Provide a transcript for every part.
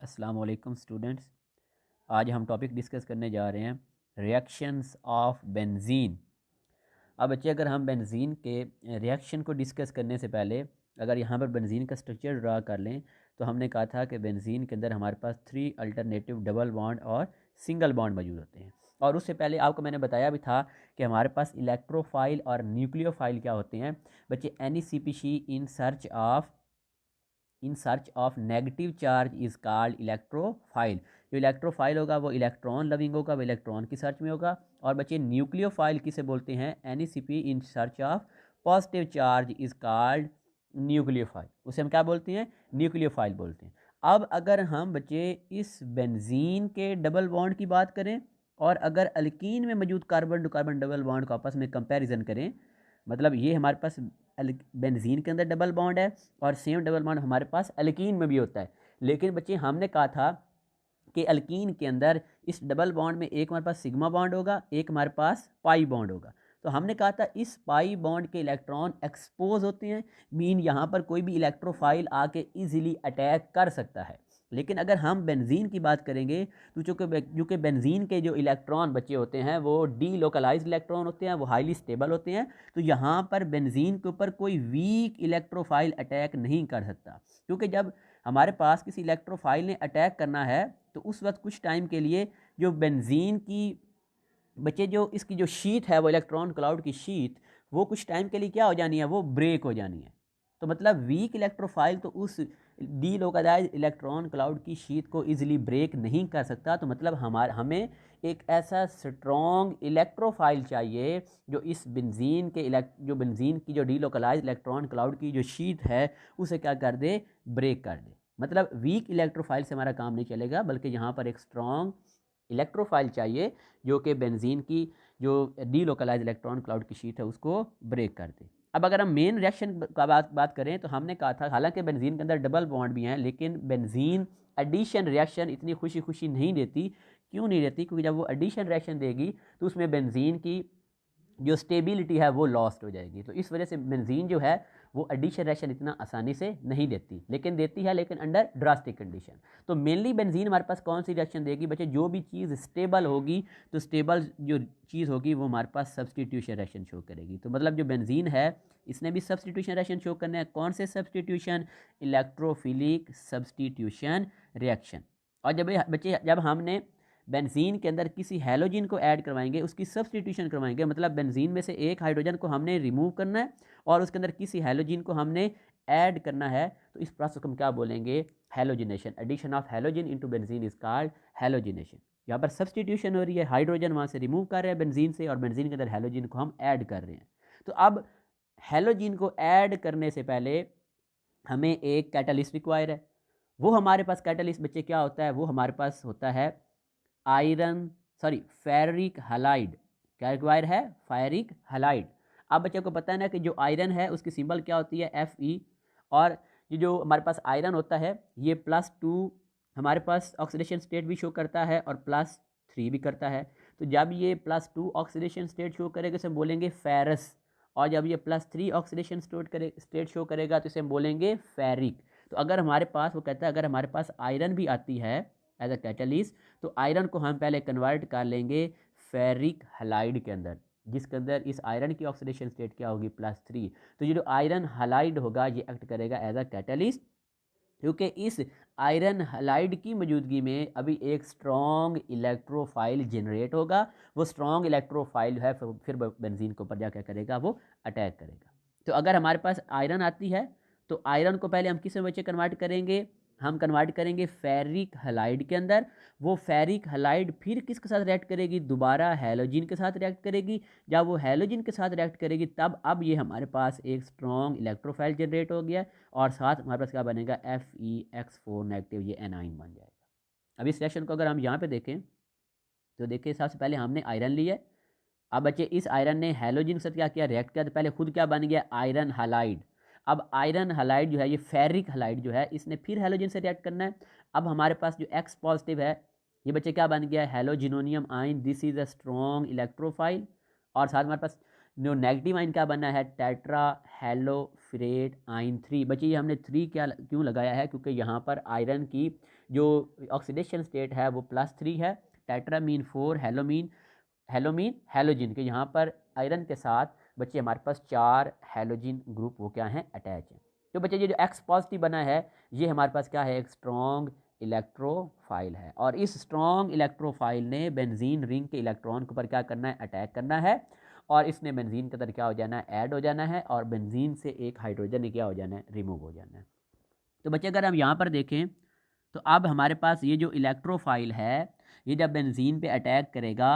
अस्सलाम वालेकुम स्टूडेंट्स। आज हम टॉपिक डिस्कस करने जा रहे हैं रिएक्शंस ऑफ बेंजीन। अब बच्चे, अगर हम बेंजीन के रिएक्शन को डिस्कस करने से पहले अगर यहाँ पर बेंजीन का स्ट्रक्चर ड्रा कर लें तो हमने कहा था कि बेंजीन के अंदर हमारे पास 3 अल्टरनेटिव डबल बॉन्ड और सिंगल बॉन्ड मौजूद होते हैं। और उससे पहले आपको मैंने बताया भी था कि हमारे पास इलेक्ट्रोफाइल और न्यूक्लियोफाइल क्या होते हैं। बच्चे, NaCP in search of negative charge is called electrophile. जो इलेक्ट्रोफाइल होगा वो इलेक्ट्रॉन लविंग होगा, वो इलेक्ट्रॉन की सर्च में होगा। और बच्चे, न्यूक्लियोफाइल किसे बोलते हैं? NaCP in search of positive charge is called nucleophile. उसे हम क्या बोलते हैं? न्यूक्लियोफाइल बोलते हैं। अब अगर हम बच्चे इस बेंजीन के डबल बॉन्ड की बात करें और अगर अल्कीन में मौजूद carbon to carbon double bond को आपस में कंपैरिजन करें, मतलब ये हमारे पास बेंजीन के अंदर डबल बॉन्ड है और सेम डबल बॉन्ड हमारे पास अल्कीन में भी होता है। लेकिन बच्चे, हमने कहा था कि अल्कीन के अंदर इस डबल बॉन्ड में एक हमारे पास सिग्मा बॉन्ड होगा, एक हमारे पास पाई बॉन्ड होगा। तो हमने कहा था इस पाई बॉन्ड के इलेक्ट्रॉन एक्सपोज होते हैं, मीन यहाँ पर कोई भी इलेक्ट्रोफाइल आके इजीली अटैक कर सकता है। लेकिन अगर हम बेंजीन की बात करेंगे तो चूँकि बेंजीन के जो इलेक्ट्रॉन बचे होते हैं वो डी लोकलाइज इलेक्ट्रॉन होते हैं, वो हाईली स्टेबल होते हैं। तो यहाँ पर बेंजीन के ऊपर कोई वीक इलेक्ट्रोफाइल अटैक नहीं कर सकता, क्योंकि जब हमारे पास किसी इलेक्ट्रोफाइल ने अटैक करना है तो उस वक्त कुछ टाइम के लिए जो बेंजीन की बच्चे जो इसकी जो शीट है, वो इलेक्ट्रॉन क्लाउड की शीट, वो कुछ टाइम के लिए क्या हो जानी है? वो ब्रेक हो जानी है। तो मतलब वीक इलेक्ट्रोफाइल तो उस डी लोकलाइज इलेक्ट्रॉन क्लाउड की शीट को इजीली ब्रेक नहीं कर सकता। तो मतलब हमें एक ऐसा स्ट्रॉन्ग इलेक्ट्रोफाइल चाहिए जो इस बेंजीन की जो डी लोकलाइज इलेक्ट्रॉन क्लाउड की जो शीट है उसे क्या कर दे? ब्रेक कर दे। मतलब वीक इलेक्ट्रोफाइल से हमारा काम नहीं चलेगा, बल्कि यहाँ पर एक स्ट्रॉन्ग इलेक्ट्रोफाइल चाहिए जो कि बेंजीन की जो डी लोकलाइज इलेक्ट्रॉन क्लाउड की शीट है उसको ब्रेक कर दे। अब अगर हम मेन रिएक्शन का बात करें तो हमने कहा था हालांकि बेंजीन के अंदर डबल बॉन्ड भी हैं, लेकिन बेंजीन एडिशन रिएक्शन इतनी खुशी खुशी नहीं देती। क्यों नहीं देती? क्योंकि जब वो एडिशन रिएक्शन देगी तो उसमें बेंजीन की जो स्टेबिलिटी है वो लॉस्ट हो जाएगी। तो इस वजह से बेंजीन जो है वो एडिशन रिएक्शन इतना आसानी से नहीं देती, लेकिन देती है, लेकिन अंडर ड्रास्टिक कंडीशन। तो मेनली बेंजीन हमारे पास कौन सी रिएक्शन देगी बच्चे? जो भी चीज़ स्टेबल होगी, तो स्टेबल जो चीज़ होगी वो हमारे पास सब्सटीट्यूशन रिएक्शन शो करेगी। तो मतलब जो बेंजीन है इसने भी सब्सटीट्यूशन रिएक्शन शो करना है। कौन से सब्सटीट्यूशन? Electrophilic substitution reaction. और जब हमने बेंजीन के अंदर किसी हैलोजन को ऐड करवाएंगे, उसकी सब्सटीट्यूशन करवाएंगे, मतलब बेंजीन में से एक हाइड्रोजन को हमने रिमूव करना है और उसके अंदर किसी हैलोजन को हमने ऐड करना है, तो इस प्रोसेस को हम क्या बोलेंगे? Halogenation. Addition of halogen into benzene is called halogenation. यहाँ पर सब्सटीट्यूशन हो रही है, हाइड्रोजन वहाँ से रिमूव कर रहे हैं बेंजीन से और बेंजीन के अंदर हैलोजन को हम ऐड कर रहे हैं। तो अब हैलोजन को ऐड करने से पहले हमें एक कैटलिस्ट रिक्वायर है। वो हमारे पास कैटलिस्ट बच्चे क्या होता है? वो हमारे पास होता है फेरिक हलाइड। क्या रिक्वायर है? Ferric halide. अब बच्चों को पता है ना कि जो आयरन है उसकी सिंबल क्या होती है? Fe। और ये जो हमारे पास आयरन होता है ये +2 हमारे पास ऑक्सीडेशन स्टेट भी शो करता है और +3 भी करता है। तो जब ये +2 ऑक्सीडेशन स्टेट शो करेगा इसे हम बोलेंगे फेरस, और जब ये +3 ऑक्सीडेशन स्टेट शो करेगा तो इसे हम बोलेंगे फेरिक। तो अगर हमारे पास, वो कहता है अगर हमारे पास आयरन भी आती है एज अ कैटलिस्ट, तो आयरन को हम पहले कन्वर्ट कर लेंगे फेरिक हलाइड के अंदर, जिसके अंदर इस आयरन की ऑक्सीडेशन स्टेट क्या होगी? +3। तो ये जो आयरन हलाइड होगा ये एक्ट करेगा एज अ कैटलिस्ट, क्योंकि इस आयरन हलाइड की मौजूदगी में अभी एक स्ट्रॉन्ग इलेक्ट्रोफाइल जनरेट होगा। वो स्ट्रॉन्ग इलेक्ट्रोफाइल है फिर बेंजीन के ऊपर जा क्या करेगा? वो अटैक करेगा। तो अगर हमारे पास आयरन आती है तो आयरन को पहले हम किस में बच्चे कन्वर्ट करेंगे? हम कन्वर्ट करेंगे फेरिक हलाइड के अंदर। वो फेरिक हलाइड फिर किसके साथ रिएक्ट करेगी? दोबारा हैलोजन के साथ रिएक्ट करेगी। जब वो हैलोजन के साथ रिएक्ट करेगी तब अब ये हमारे पास एक स्ट्रॉन्ग इलेक्ट्रोफाइल जनरेट हो गया और साथ हमारे पास क्या बनेगा? FeX4 नेगेटिव, ये एनाइन बन जाएगा। अब इस रिएक्शन को अगर हम यहाँ पे देखें तो देखिए सबसे पहले हमने आयरन लिया। अब बच्चे इस आयरन ने हैलोजन के साथ क्या किया? रिएक्ट किया। तो पहले खुद क्या बन गया? Iron halide. अब आयरन हलाइड जो है ये फेरिक हलाइड जो है इसने फिर हैलोजन से रिएक्ट करना है। अब हमारे पास जो X पॉजिटिव है ये बच्चे क्या बन गया? Halogenonium ion. This is a strong electrophile. और साथ हमारे पास जो नेगेटिव आइन क्या बना है, टेट्रा हेलोफिरेट आइन 3। बच्चे ये हमने 3 क्या क्यों लगाया है, क्योंकि यहाँ पर आयरन की जो ऑक्सीडेशन स्टेट है वो +3 है। टेट्रा मीन 4, हेलोमीन हेलोजिन के यहाँ पर आयरन के साथ बच्चे हमारे पास 4 हेलोजिन ग्रुप वो क्या हैं, अटैच हैं। तो बच्चे ये जो X पॉजिटिव बना है ये हमारे पास क्या है, एक स्ट्रॉन्ग इलेक्ट्रोफाइल है। और इस स्ट्रॉन्ग इलेक्ट्रोफाइल ने बेंजीन रिंग के इलेक्ट्रॉन के ऊपर क्या करना है, अटैक करना है, और इसने बेंजीन के अंदर क्या हो जाना है, ऐड हो जाना है, और बेंजीन से एक हाइड्रोजन क्या हो जाना है, रिमूव हो जाना है। तो बच्चे अगर हम यहाँ पर देखें तो अब हमारे पास ये जो इलेक्ट्रोफाइल है ये जब बेंजीन पे अटैक करेगा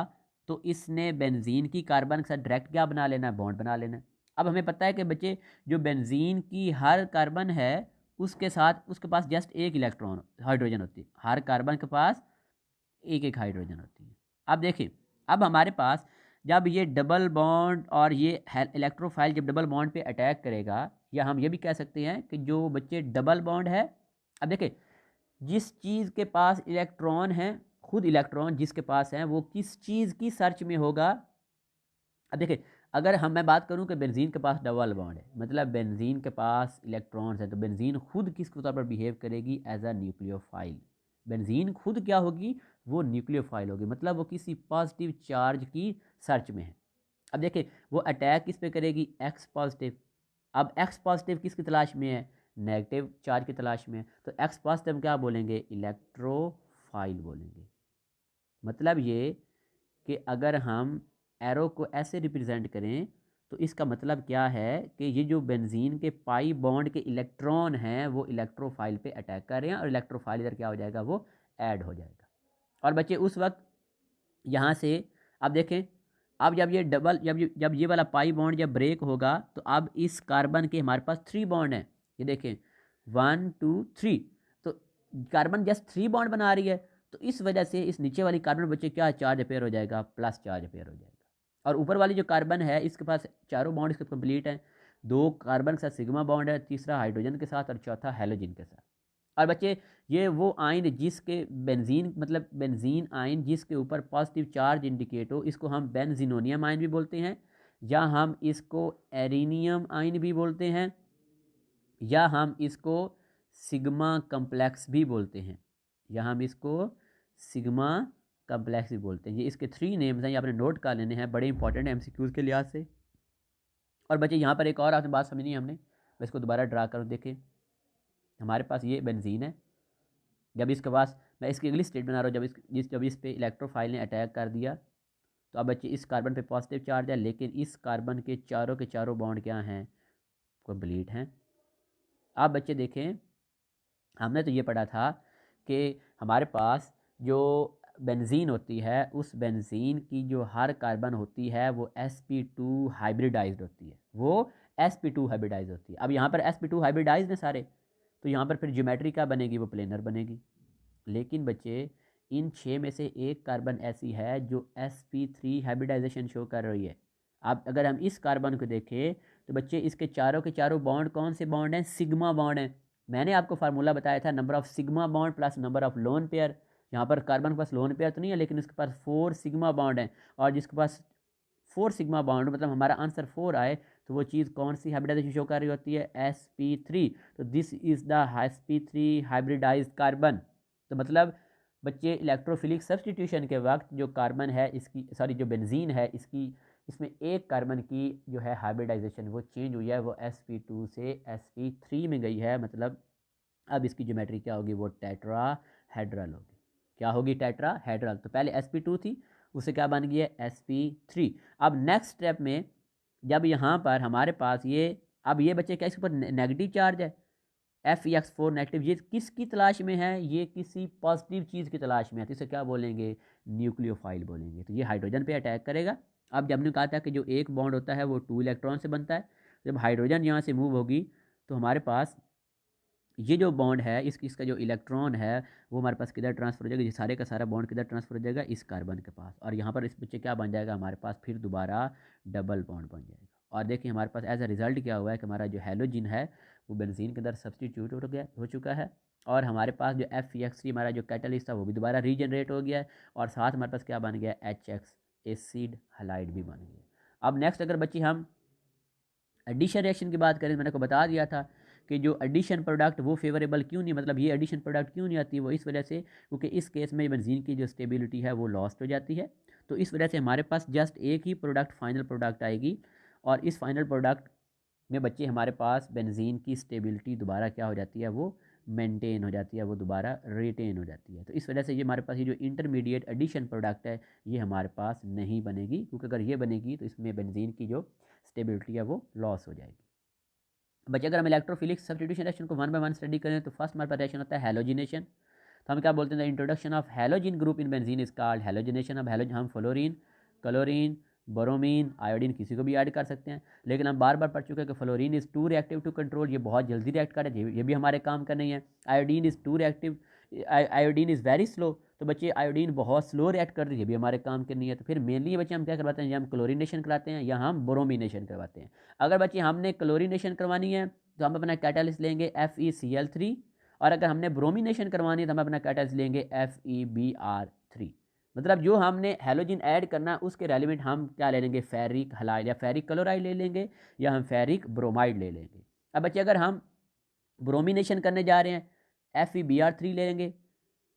तो इसने बेंजीन की कार्बन के साथ डायरेक्ट क्या बना लेना है, बॉन्ड बना लेना है। अब हमें पता है कि बच्चे जो बेंजीन की हर कार्बन है उसके साथ उसके पास जस्ट एक इलेक्ट्रॉन हाइड्रोजन होती है, हर कार्बन के पास एक एक हाइड्रोजन होती है। अब देखिए अब हमारे पास जब ये डबल बॉन्ड और ये इलेक्ट्रोफाइल जब डबल बॉन्ड पे अटैक करेगा, या हम ये भी कह सकते हैं कि जो बच्चे डबल बॉन्ड है, अब देखिए जिस चीज़ के पास इलेक्ट्रॉन है, खुद इलेक्ट्रॉन जिसके पास है वो किस चीज़ की सर्च में होगा। अब देखिए अगर मैं बात करूं कि बेंजीन के पास डबल बॉन्ड है, मतलब बेंजीन के पास इलेक्ट्रॉन्स है, तो बेंजीन खुद किस तौर पर बिहेव करेगी, एज अ न्यूक्लियोफाइल। बेंजीन खुद क्या होगी, वो न्यूक्लियोफाइल होगी, मतलब वो किसी पॉजिटिव चार्ज की सर्च में है। अब देखिए वो अटैक किस पे करेगी, एक्स पॉजिटिव। अब एक्स पॉजिटिव किसकी तलाश में है, नेगेटिव चार्ज की तलाश में है, तो एक्स पॉजिटिव क्या बोलेंगे, इलेक्ट्रोफाइल बोलेंगे। मतलब ये कि अगर हम एरो को ऐसे रिप्रेजेंट करें तो इसका मतलब क्या है कि ये जो बेंजीन के पाई बॉन्ड के इलेक्ट्रॉन हैं वो इलेक्ट्रोफाइल पे अटैक कर रहे हैं, और इलेक्ट्रोफाइल इधर क्या हो जाएगा, वो ऐड हो जाएगा। और बच्चे उस वक्त यहाँ से अब देखें, अब जब ये डबल जब ये वाला पाई बॉन्ड जब ब्रेक होगा तो अब इस कार्बन के हमारे पास 3 बॉन्ड हैं, ये देखें 1 2 3, तो कार्बन जस्ट 3 बॉन्ड बना रही है, तो इस वजह से इस नीचे वाली कार्बन बच्चे क्या चार्ज अपेयर हो जाएगा, प्लस चार्ज अपेयर हो जाएगा। और ऊपर वाली जो कार्बन है इसके पास चारों बॉन्ड इसके कंप्लीट हैं, 2 कार्बन के साथ सिग्मा बॉन्ड है, तीसरा हाइड्रोजन के साथ, और चौथा हेलोजन के साथ। और बच्चे ये वो आयन जिसके बेंजीन मतलब बेंजीन आयन जिसके ऊपर पॉजिटिव चार्ज इंडिकेट हो, इसको हम बेंजीनोनियम आयन भी बोलते हैं, या हम इसको एरिनियम आयन भी बोलते हैं, या हम इसको सिग्मा कम्प्लेक्स भी बोलते हैं, या हम इसको सिग्मा कम्प्लेक्स भी बोलते हैं। ये इसके 3 नेम्स हैं, ये आपने नोट कर लेने हैं, बड़े इंपॉर्टेंट है एमसीक्यूज़ के लिहाज से। और बच्चे यहाँ पर एक और आपने बात समझनी है, हमने मैं इसको दोबारा ड्रा करूँ, देखें हमारे पास ये बेंजीन है, जब इसके पास मैं इसकी अगली स्टेट बना रहा हूँ, जब इस पे इलेक्ट्रोफाइल ने अटैक कर दिया तो अब बच्चे इस कार्बन पे पॉजिटिव चार्ज है, लेकिन इस कार्बन के चारों बॉन्ड क्या हैं, कंप्लीट हैं। आप बच्चे देखें हमने तो ये पढ़ा था कि हमारे पास जो बेंजीन होती है उस बेंजीन की जो हर कार्बन होती है वो sp2 हाइब्रिडाइज्ड होती है, वो sp2 हाइब्रिडाइज होती है। अब यहाँ पर sp2 हाइब्रिडाइज ने सारे, तो यहाँ पर फिर ज्योमेट्री क्या बनेगी, वो प्लेनर बनेगी। लेकिन बच्चे इन 6 में से एक कार्बन ऐसी है जो sp3 हाइब्रिडाइजेशन शो कर रही है। अब अगर हम इस कार्बन को देखें तो बच्चे इसके के चारों बॉन्ड कौन से बॉन्ड हैं, सिग्मा बॉन्ड हैं। मैंने आपको फार्मूला बताया था, number of sigma bond plus number of lone pair. यहाँ पर कार्बन के पास लोन पेयर तो नहीं है, लेकिन उसके पास 4 सिग्मा बॉन्ड है, और जिसके पास 4 सिग्मा बॉन्ड मतलब हमारा आंसर 4 आए तो वो चीज़ कौन सी हाइब्रिडाइजेशन शो कर रही होती है, sp3। तो this is the sp3 hybridised carbon. तो मतलब बच्चे इलेक्ट्रोफिलिक सब्सटीट्यूशन के वक्त जो कार्बन है इसकी जो बेंजीन है इसकी इसमें एक कार्बन की जो है हाइब्रिडाइजेशन वो चेंज हुई है, वो sp2 से sp3 में गई है। मतलब अब इसकी ज्योमेट्री क्या होगी, वो टेट्राहेड्रल होगी। क्या होगी, टेट्राहेड्रल। तो पहले sp2 थी, उसे क्या बन गई है, sp3। अब नेक्स्ट स्टेप में जब यहाँ पर हमारे पास अब ये बच्चे क्या इसके ऊपर नेगेटिव चार्ज है, Fe(x4) नेगेटिव, ये किसकी तलाश में है, ये किसी पॉजिटिव चीज़ की तलाश में है, तो इसे क्या बोलेंगे, न्यूक्लियोफाइल बोलेंगे। तो ये हाइड्रोजन पे अटैक करेगा। अब जब हमने कहा था कि जो एक बॉन्ड होता है वो 2 इलेक्ट्रॉन से बनता है, जब हाइड्रोजन यहाँ से मूव होगी तो हमारे पास ये जो बॉन्ड है इसका जो इलेक्ट्रॉन है वो हमारे पास किधर ट्रांसफर हो जाएगा, ये सारे का सारा बॉन्ड किधर ट्रांसफर हो जाएगा, इस कार्बन के पास। और यहाँ पर इस बच्चे क्या बन जाएगा, हमारे पास फिर दोबारा डबल बॉन्ड बन जाएगा। और देखिए हमारे पास एज अ रिजल्ट क्या हुआ है कि हमारा जो हेलोजिन है वो बेंजीन के अंदर सब्सटीट्यूट हो चुका है, और हमारे पास जो Fe(x3) हमारा जो कैटलिस्ट था वो भी दोबारा रीजनरेट हो गया है, और साथ हमारे पास क्या बन गया, HX एसिड हलाइड भी बन गया। अब नेक्स्ट अगर बच्चे हम एडिशन रिएक्शन की बात करें, मैंने को बता दिया था कि जो एडिशन प्रोडक्ट वो फेवरेबल क्यों नहीं, मतलब ये एडिशन प्रोडक्ट क्यों नहीं आती, वो इस वजह से क्योंकि इस केस में बेंजीन की जो स्टेबिलिटी है वो लॉस्ट हो जाती है। तो इस वजह से हमारे पास जस्ट एक ही प्रोडक्ट फाइनल प्रोडक्ट आएगी, और इस फाइनल प्रोडक्ट में बच्चे हमारे पास बेंजीन की स्टेबिलिटी दोबारा क्या हो जाती है, वो मेंटेन हो जाती है, वो दोबारा रिटेन हो जाती है। तो इस वजह से ये हमारे पास ये जो इंटरमीडिएट एडिशन प्रोडक्ट है ये हमारे पास नहीं बनेगी, क्योंकि अगर ये बनेगी तो इसमें बेंजीन की जो स्टेबिलिटी है वो लॉस हो जाएगी। बच्चे अगर हम इलेक्ट्रोफिलिक सब्स्टिट्यूशन रिएक्शन को वन बाय वन स्टडी करें तो फर्स्ट हमारे पास रिएक्शन होता है हैलोजिनेशन। तो हम क्या बोलते हैं, introduction of halogen group in benzene is called halogenation. अब हैलोजन हम फ्लोरीन, क्लोरीन, बोरोमीन, आयोडीन किसी को भी ऐड कर सकते हैं, लेकिन हम बार बार पढ़ चुके हैं कि fluorine is too reactive to control, ये बहुत जल्दी रिएक्ट करे, ये भी हमारे काम का नहीं है। Iodine is too reactive, iodine is very slow, तो बच्चे आयोडीन बहुत स्लो रिएक्ट कर रही है, ये भी हमारे काम के नहीं है। तो फिर मेनली बच्चे हम क्या करवाते हैं, या हम क्लोरीनेशन कराते हैं या हम बोरोमिनेशन करवाते हैं। अगर बच्चे हमने क्लोरीनेशन करवानी है तो हम अपना कैटालिस्ट लेंगे FeCl3, और अगर हमने ब्रोमिनेशन करवानी है तो हम अपना कैटालिस्ट लेंगे FeBr3। मतलब जो हमने हैलोजन ऐड करना है उसके रेलिवेंट हम क्या ले लेंगे, फेरिक हलाइड या फेरिक क्लोराइड ले लेंगे, या हम फेरिक ब्रोमाइड ले लेंगे। अब बच्चे अगर हम ब्रोमिनेशन करने जा रहे हैं FeBr3 ले लेंगे,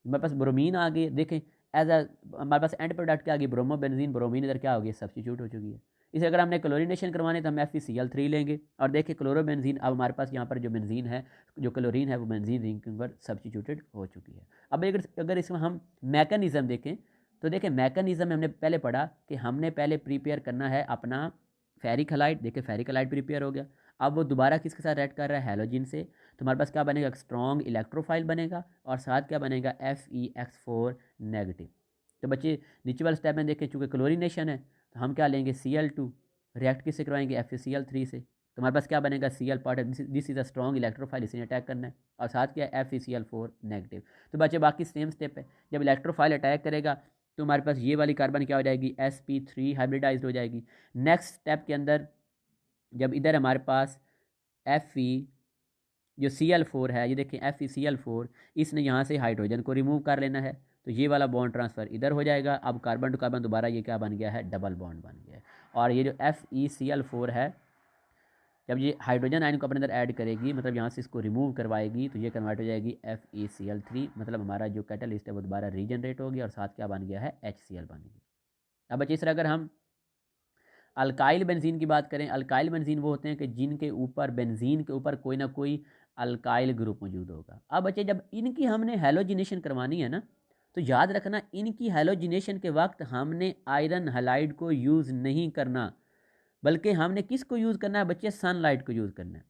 हमारे पास ब्रोमीन आ गई, देखें एज अ हमारे पास एंड प्रोडक्ट क्या आ गई, ब्रोमोबेंजीन, ब्रोमीन इधर क्या हो गई, सब्स्टिट्यूट हो चुकी है। इसे अगर हमने क्लोरीनेशन करवाने तो हम FeCl3 लेंगे, और देखिए क्लोरोबेंजीन, अब हमारे पास यहाँ पर जो बेंजीन है, जो क्लोरीन है वो बेंजीन रिंग पर सब्स्टिट्यूटेड हो चुकी है। अब अगर इसमें हम मैकेनिज्म देखें तो देखें मैकेनिज्म में हमने पहले पढ़ा कि हमने पहले प्रिपेयर करना है अपना फेरिक हलाइड, देखिए फेरिक हलाइड प्रिपेयर हो गया। अब वो दोबारा किसके साथ ऐड कर रहा है, हैलोजिन से, तो हमारे पास क्या बनेगा, स्ट्रॉन्ग इलेक्ट्रोफाइल बनेगा, और साथ क्या बनेगा, FeX4 नेगेटिव। तो बच्चे नीचे वाले स्टेप में देखें, चूँकि क्लोरीनेशन है तो हम क्या लेंगे, Cl2 रिएक्ट किससे करवाएंगे, FeCl3 से, तो हमारे पास क्या बनेगा, Cl part, this is a strong electrophile, इसे अटैक करना है, और साथ क्या है, FeCl4 नेगेटिव। तो बच्चे बाकी सेम स्टेप है, जब इलेक्ट्रोफाइल अटैक करेगा तो हमारे पास ये वाली कार्बन क्या हो जाएगी, sp3 हाइब्रिडाइज्ड हो जाएगी। नेक्स्ट स्टेप के अंदर जब इधर हमारे पास Fe जो Cl4 है, ये देखें FeCl4, इसने यहाँ से हाइड्रोजन को रिमूव कर लेना है, तो ये वाला बॉन्ड ट्रांसफ़र इधर हो जाएगा। अब कार्बन टू कार्बन दोबारा ये क्या बन गया है, डबल बॉन्ड बन गया है। और ये जो FeCl4 है, जब ये हाइड्रोजन आयन को अपने अंदर ऐड करेगी, मतलब यहाँ से इसको रिमूव करवाएगी, तो ये कन्वर्ट हो जाएगी FeCl3, मतलब हमारा जो कैटलिस्ट है वो दोबारा रीजनरेट हो गया, और साथ क्या बन गया है, HCl बन गया। अब बच्चे इस तरह अगर हम अल्काइल बेंजीन की बात करें, अल्काइल बेंजीन वो होते हैं कि जिनके ऊपर बेंजीन के ऊपर कोई ना कोई अल्काइल ग्रुप मौजूद होगा। अब बच्चे जब इनकी हमने हैलोजिनेशन करवानी है ना, तो याद रखना इनकी हैलोजिनेशन के वक्त हमने आयरन हैलाइड को यूज़ नहीं करना, बल्कि हमने किसको यूज़ करना है बच्चे, सनलाइट को यूज़ करना है।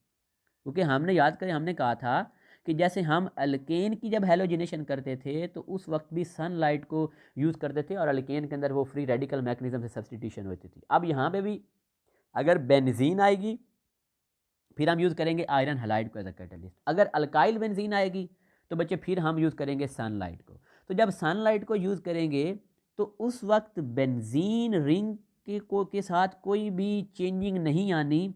क्योंकि हमने याद करें, हमने कहा था कि जैसे हम अल्केन की जब हैलोजिनेशन करते थे तो उस वक्त भी सनलाइट को यूज़ करते थे, और अल्केन के अंदर वो फ्री रेडिकल मैकेनिज्म से सब्स्टिट्यूशन होती थी। अब यहाँ पे भी अगर बेंजीन आएगी फिर हम यूज़ करेंगे आयरन हैलाइड को एज अ कैटलिस्ट। अगर अल्काइल बेंजीन आएगी तो बच्चे फिर हम यूज़ करेंगे सनलाइट को। तो जब सनलाइट को यूज़ करेंगे तो उस वक्त बेंजीन रिंग के साथ कोई भी चेंजिंग नहीं आनी,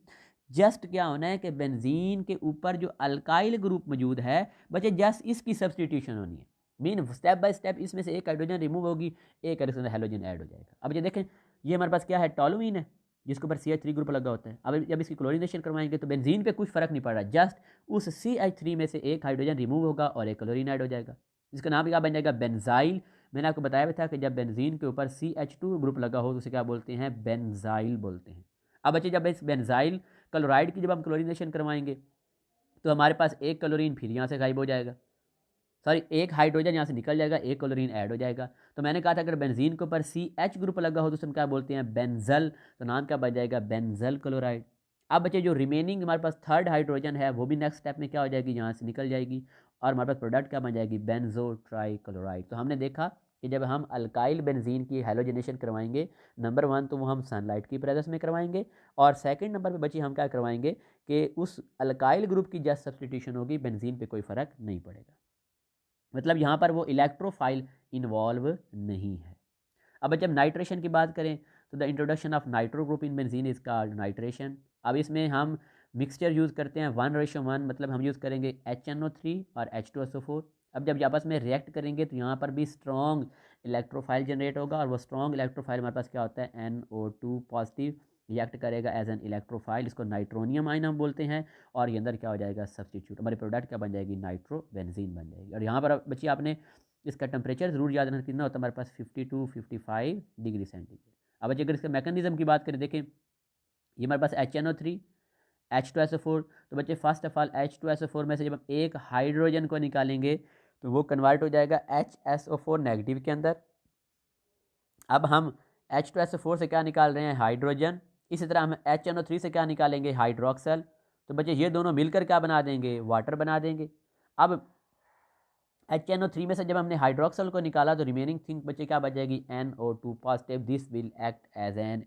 जस्ट क्या होना है कि बेंजीन के ऊपर जो अल्काइल ग्रुप मौजूद है बच्चे जस्ट इसकी सब्स्टिट्यूशन होनी है। मीन स्टेप बाय स्टेप इसमें से एक हाइड्रोजन रिमूव होगी, एक हाइड्रोजन ऐड हो जाएगा। अब ये देखें, ये हमारे पास क्या है, टोलुइन है, जिसके ऊपर CH3 ग्रुप लगा होता है। अब जब इसकी क्लोरीनेशन करवाएंगे तो बेंजीन पे कुछ फर्क नहीं पड़ रहा, जस्ट उस CH3 में से एक हाइड्रोजन रिमूव होगा और एक क्लोरीन ऐड हो जाएगा, जिसका नाम क्या बन जाएगा, बेंजाइल। मैंने आपको बताया था कि जब बेंजीन के ऊपर CH2 ग्रुप लगा हो तो उसे क्या बोलते हैं, बेंजाइल बोलते हैं। अब बच्चे जब इस बेंजाइल क्लोराइड की जब हम क्लोरीनेशन करवाएंगे तो हमारे पास एक क्लोरीन फिर यहाँ से गायब हो जाएगा, सॉरी एक हाइड्रोजन यहाँ से निकल जाएगा, एक क्लोरीन ऐड हो जाएगा। तो मैंने कहा था अगर बेंजीन के ऊपर CH ग्रुप लगा हो तो उसमें क्या बोलते हैं, बेंजल, तो नाम क्या बन जाएगा, बेंजल क्लोराइड। अब बच्चे जो रिमेनिंग हमारे पास थर्ड हाइड्रोजन है वो भी नेक्स्ट स्टेप में क्या हो जाएगी, यहाँ से निकल जाएगी, और हमारे पास प्रोडक्ट क्या बन जाएगी, बेंजो ट्राई क्लोराइड। तो हमने देखा कि जब हम अल्काइल बेंजीन की हैलोजिनेशन करवाएंगे, नंबर 1 तो वो हम सनलाइट की प्रेजेंस में करवाएंगे, और सेकंड नंबर पे बच्चे हम क्या करवाएंगे कि उस अल्काइल ग्रुप की जस्ट सब्स्टिट्यूशन होगी, बेंजीन पे कोई फ़र्क नहीं पड़ेगा, मतलब यहाँ पर वो इलेक्ट्रोफाइल इन्वॉल्व नहीं है। अब जब नाइट्रेशन की बात करें तो the introduction of nitro group in benzene is called nitration. अब इसमें हम मिक्सचर यूज़ करते हैं 1:1, मतलब हम यूज़ करेंगे HNO3 और H2SO4। अब जब आपस में रिएक्ट करेंगे तो यहाँ पर भी स्ट्रॉन्ग इलेक्ट्रोफाइल जनरेट होगा, और वो स्ट्रॉन्ग इलेक्ट्रोफाइल हमारे पास क्या होता है, NO2 पॉजिटिव, रिएक्ट करेगा एज एन इलेक्ट्रोफाइल, इसको नाइट्रोनियम आयन हम बोलते हैं, और ये अंदर क्या हो जाएगा, सब्सटीट्यूट, हमारी प्रोडक्ट क्या बन जाएगी, नाइट्रोबेंजीन बन जाएगी। और यहाँ पर बच्चे आपने इसका टेम्परेचर ज़रूर याद रखना, कितना होता है हमारे पास 52-55 डिग्री सेंटीग्रेड। अब बच्चे अगर इसके मैकेनिज्म की बात करें, देखें ये हमारे पास HNO3 H2SO4, तो बच्चे फर्स्ट ऑफ ऑल H2SO4 में से जब हम एक हाइड्रोजन को निकालेंगे तो वो कन्वर्ट हो जाएगा HSO4 नेगेटिव के अंदर। अब हम H2SO4 से क्या निकाल रहे हैं, हाइड्रोजन। इसी तरह हम HNO3 से क्या निकालेंगे, हाइड्रोक्सल। तो बच्चे ये दोनों मिलकर क्या बना देंगे, वाटर बना देंगे। अब HNO3 में से जब हमने हाइड्रोक्सल को निकाला तो रिमेनिंग थिंग बच्चे क्या बच जाएगी, NO2 positive, this will act as an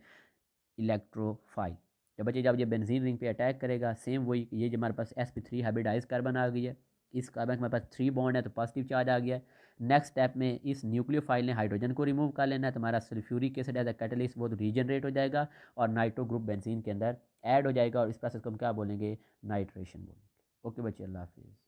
electrophile. तो बच्चे जब ये बेंजीन रिंग पे अटैक करेगा, सेम वही, ये जो हमारे पास sp3 हाइब्रिडाइज कार्बन आ गई है, इस कार्बन के हमारे पास 3 बॉन्ड है तो पॉजिटिव चार्ज आ गया है। नेक्स्ट स्टेप में इस न्यूक्लियोफाइल ने हाइड्रोजन को रिमूव कर लेना है, तो हमारा sulphuric acid as a catalyst वो रीजनरेट हो जाएगा और नाइट्रो ग्रुप बेंजीन के अंदर ऐड हो जाएगा, और इस प्रोसेस को हम क्या बोलेंगे, नाइट्रेशन बोलेंगे। ओके बच्चे, अल्लाह हाफिज़।